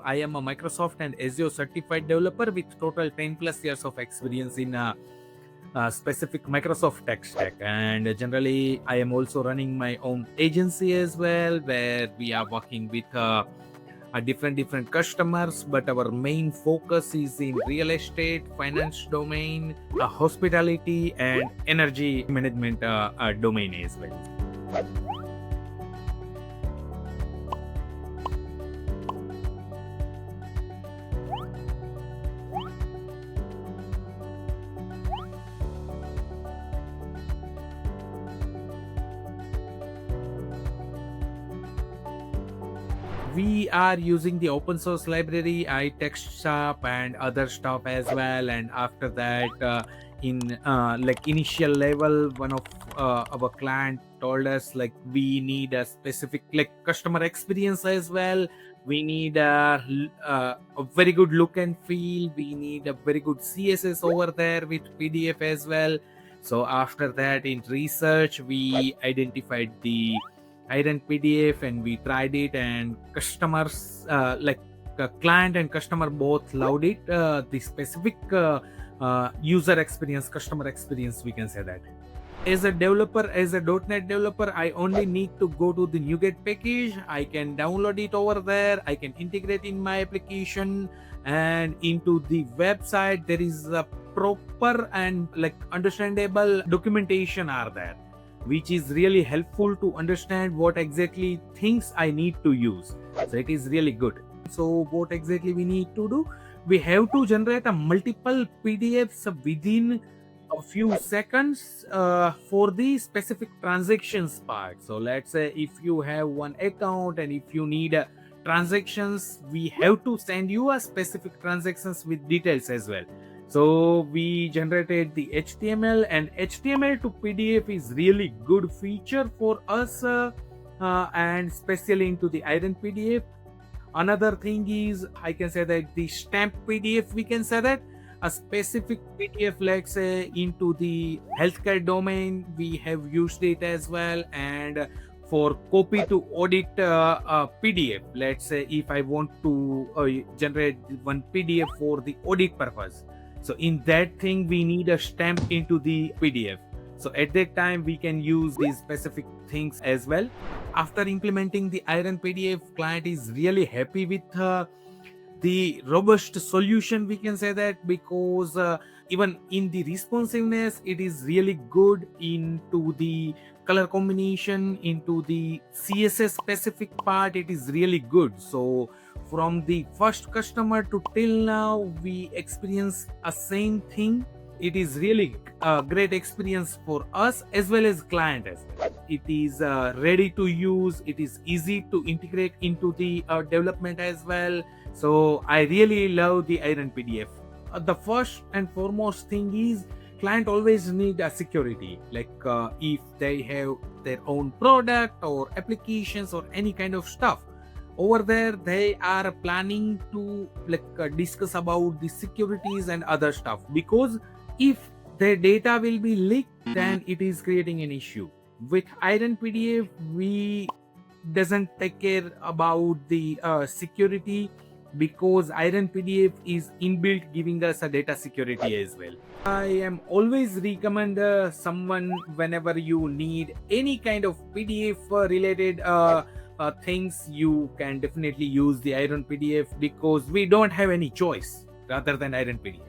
I am a Microsoft and Azure certified developer with total 10 plus years of experience in specific Microsoft tech stack. And generally, I am also running my own agency as well, where we are working with different customers, but our main focus is in real estate, finance domain, hospitality, and energy management domain as well. We are using the open source library, iTextShop and other stuff as well. And after that, in like initial level, one of our client told us like we need a specific like customer experience as well. We need a very good look and feel. We need a very good CSS over there with PDF as well. So after that, in research, we identified the IronPDF and we tried it, and customers like client and customer both loved it. The specific user experience, customer experience, we can say that. As a developer, as a .NET developer, I only need to go to the NuGet package. I can download it over there. I can integrate in my application, and into the website there is a proper and like understandable documentation are there, which is really helpful to understand what exactly things I need to use. So it is really good. So what exactly we need to do? We have to generate a multiple PDFs within a few seconds for the specific transactions part. So let's say if you have one account and if you need transactions, we have to send you a specific transactions with details as well. So we generated the HTML, and HTML to PDF is really good feature for us and especially into the IronPDF. Another thing is, I can say that the stamp PDF, we can say that a specific PDF, let's say into the healthcare domain, we have used it as well. And for copy to audit PDF, let's say if I want to generate one PDF for the audit purpose, so in that thing we need a stamp into the PDF. So at that time we can use these specific things as well. After implementing the IronPDF, client is really happy with the robust solution, we can say that, because even in the responsiveness it is really good, into the color combination, into the CSS specific part it is really good. So from the first customer to till now we experience a same thing. It is really a great experience for us as well as client as well. It is ready to use, it is easy to integrate into the development as well. So I really love the IronPDF. The first and foremost thing is, client always need a security. Like if they have their own product or applications or any kind of stuff, over there they are planning to like discuss about the securities and other stuff, because if their data will be leaked, then it is creating an issue. With IronPDF, we doesn't take care about the security, because IronPDF is inbuilt giving us a data security as well. I am always recommend someone, whenever you need any kind of PDF related things, you can definitely use the IronPDF, because we don't have any choice rather than IronPDF.